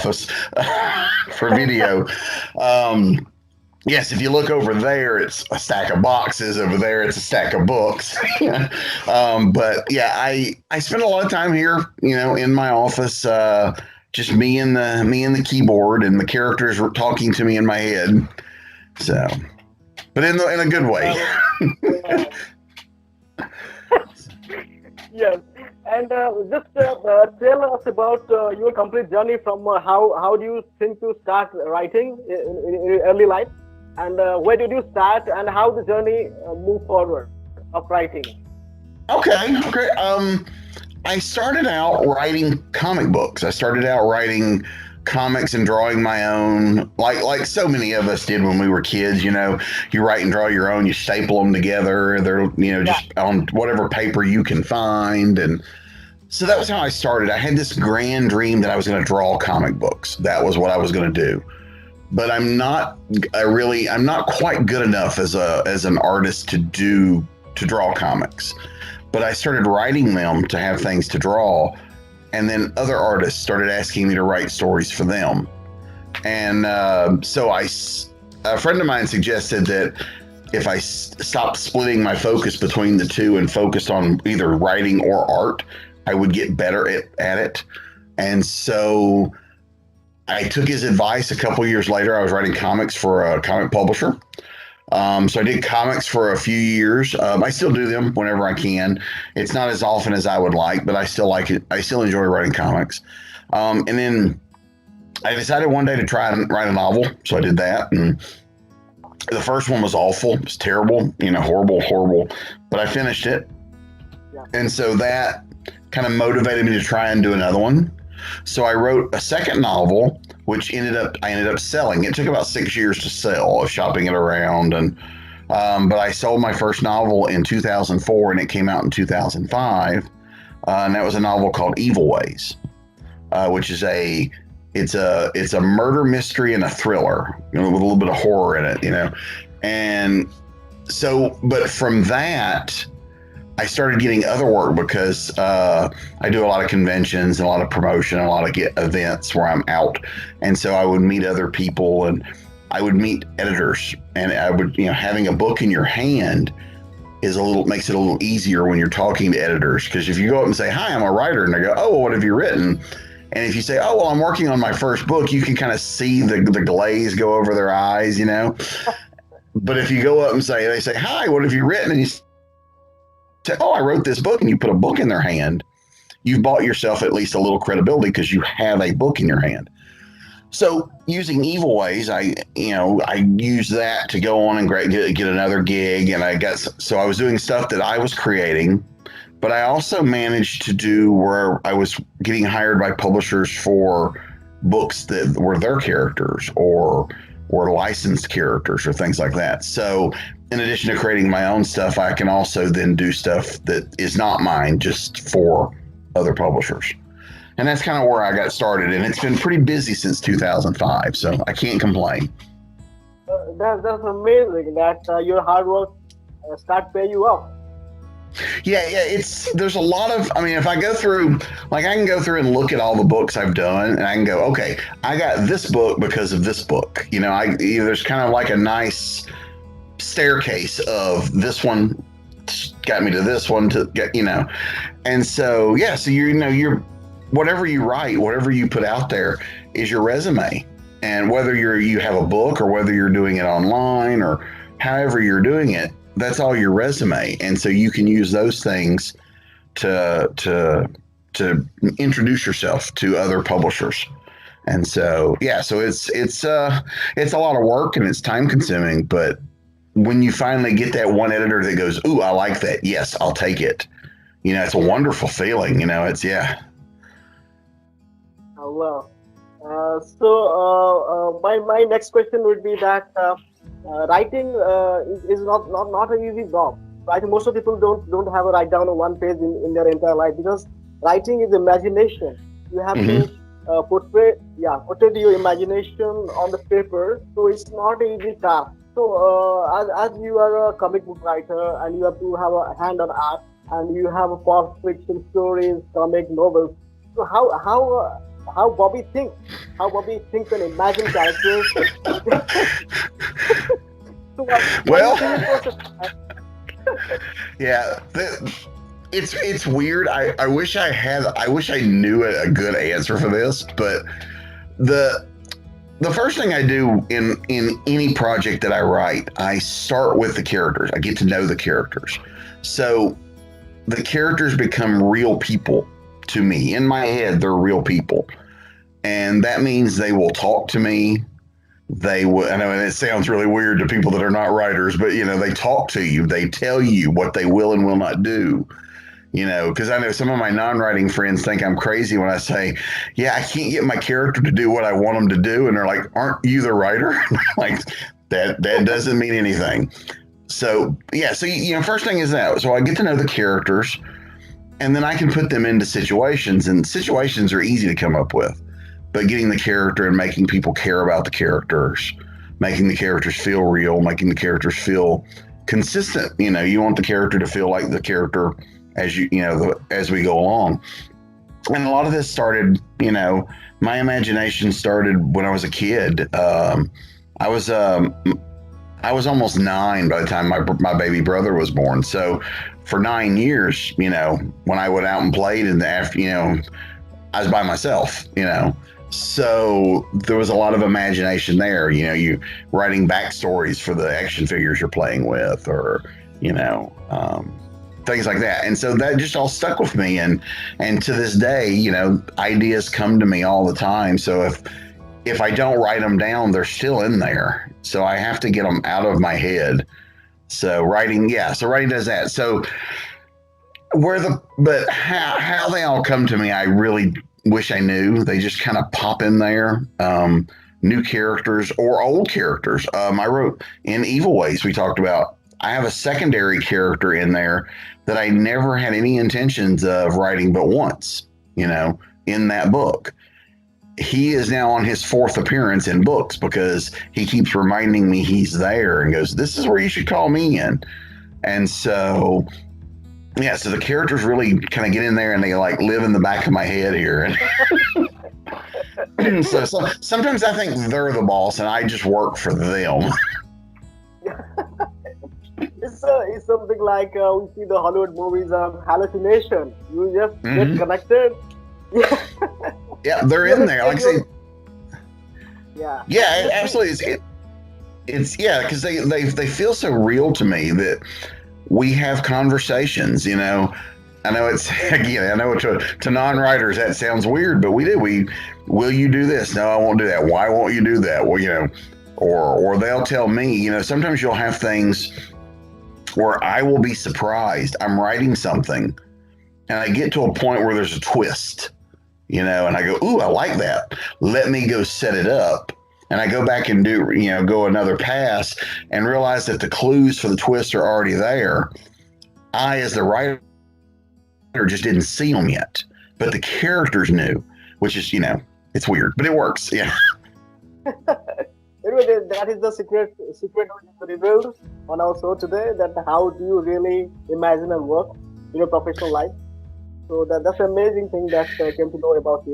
office for video. Yes, if you look over there, it's a stack of boxes. Over there, it's a stack of books. But yeah, I spend a lot of time here, in my office, just me and the keyboard, and the characters were talking to me in my head. So, but in a good way. Yes, and just tell us about your complete journey from how do you think to start writing in your early life, and where did you start, and how the journey move forward of writing. Okay. I started out writing comic books. I started out writing comics and drawing my own, like so many of us did when we were kids. You write and draw your own. You staple them together. They're just on whatever paper you can find, and so that was how I started. I had this grand dream that I was going to draw comic books. That was what I was going to do. But I'm not quite good enough as an artist to draw comics. But I started writing them to have things to draw, and then other artists started asking me to write stories for them. And so a friend of mine suggested that if I stopped splitting my focus between the two and focused on either writing or art, I would get better at it. And so I took his advice. A couple years later, I was writing comics for a comic publisher. So I did comics for a few years. I still do them whenever I can. It's not as often as I would like, but I still like it. I still enjoy writing comics. And then I decided one day to try and write a novel. So I did that. And the first one was awful. It was terrible, horrible. But I finished it. Yeah. And so that kind of motivated me to try and do another one. So I wrote a second novel, which I ended up selling. It took about 6 years to sell, of shopping it around, and but I sold my first novel in 2004, and it came out in 2005, and that was a novel called Evil Ways, which is it's a murder mystery and a thriller, with a little bit of horror in it, and so, but from that, I started getting other work because I do a lot of conventions and a lot of promotion, and a lot of events where I'm out. And so I would meet other people, and I would meet editors, and I would, having a book in your hand makes it a little easier when you're talking to editors. Because if you go up and say, "Hi, I'm a writer," and they go, "Oh, well, what have you written?" And if you say, "Oh, well, I'm working on my first book," you can kind of see the glaze go over their eyes, But if you go up and they say, "Hi, what have you written?" and you say, "Oh, I wrote this book," and you put a book in their hand, you've bought yourself at least a little credibility because you have a book in your hand. So using Evil Ways, I used that to go on and get another gig. And I was doing stuff that I was creating, but I also managed to do where I was getting hired by publishers for books that were their characters or licensed characters or things like that. So in addition to creating my own stuff, I can also then do stuff that is not mine, just for other publishers. And that's kind of where I got started. And it's been pretty busy since 2005, so I can't complain. That's amazing that your hard work start pay you off. Yeah. There's a lot of, if I go through, I can go through and look at all the books I've done, and I can go, okay, I got this book because of this book. There's kind of like a nice staircase of this one got me to this one to get, and so, yeah, so you're whatever you write, whatever you put out there is your resume. And whether you have a book or whether you're doing it online or however you're doing it, that's all your resume. And so you can use those things to introduce yourself to other publishers. And so, yeah, so it's a lot of work and it's time consuming, but when you finally get that one editor that goes, "Ooh, I like that. Yes, I'll take it." It's a wonderful feeling, yeah. Well, so my next question would be that writing is not an easy job. I think most of people don't have a write down on one page in their entire life, because writing is imagination. You have to portray your imagination on the paper, so it's not an easy task. So as you are a comic book writer and you have to have a hand on art and you have a pulp fiction stories, comic novels, so how how Bobby thinks and imagine characters. So what do you Well, think it process? yeah, it's weird. I wish I knew a good answer for this, but the the first thing I do in any project that I write, I start with the characters. I get to know the characters. So the characters become real people to me. In my head, they're real people. And that means they will talk to me. They will, I know, and it sounds really weird to people that are not writers, but they talk to you. They tell you what they will and will not do. Because I know some of my non-writing friends think I'm crazy when I say, yeah, I can't get my character to do what I want them to do. And they're like, aren't you the writer? Like, that doesn't mean anything. So, yeah. So, first thing is that. So I get to know the characters, and then I can put them into situations, and situations are easy to come up with. But getting the character and making people care about the characters, making the characters feel real, making the characters feel consistent. You want the character to feel like the character as as we go along. And a lot of this started, my imagination started when I was a kid. I was almost 9 by the time my baby brother was born. So for 9 years, when I went out and played in the after, I was by myself, So there was a lot of imagination there. You writing backstories for the action figures you're playing with, or things like that. And so that just all stuck with me. And to this day, ideas come to me all the time. So if I don't write them down, they're still in there. So I have to get them out of my head. So writing does that. So but how they all come to me, I really wish I knew. They just kind of pop in there. New characters or old characters. I wrote in Evil Ways, we talked about, I have a secondary character in there that I never had any intentions of writing but once, in that book. He is now on his 4th appearance in books because he keeps reminding me he's there and goes, this is where you should call me in. And so, yeah, so the characters really kind of get in there and they like live in the back of my head here. And so sometimes I think they're the boss and I just work for them. It's something like we see the Hollywood movies of hallucination. You just get connected. Yeah, they're in there. Like I say, yeah, absolutely. It's because they feel so real to me that we have conversations. I know it's again. I know to non-writers that sounds weird, but we do. Will you do this? No, I won't do that. Why won't you do that? Well, or they'll tell me. Sometimes you'll have things where I will be surprised. I'm writing something and I get to a point where there's a twist, and I go, ooh, I like that. Let me go set it up. And I go back and go another pass and realize that the clues for the twist are already there. I, as the writer, just didn't see them yet, but the characters knew, which is, it's weird, but it works. Yeah. Anyway, that is the secret which is revealed on our show today. That how do you really imagine and work in your professional life? So that's an amazing thing that came to know about you.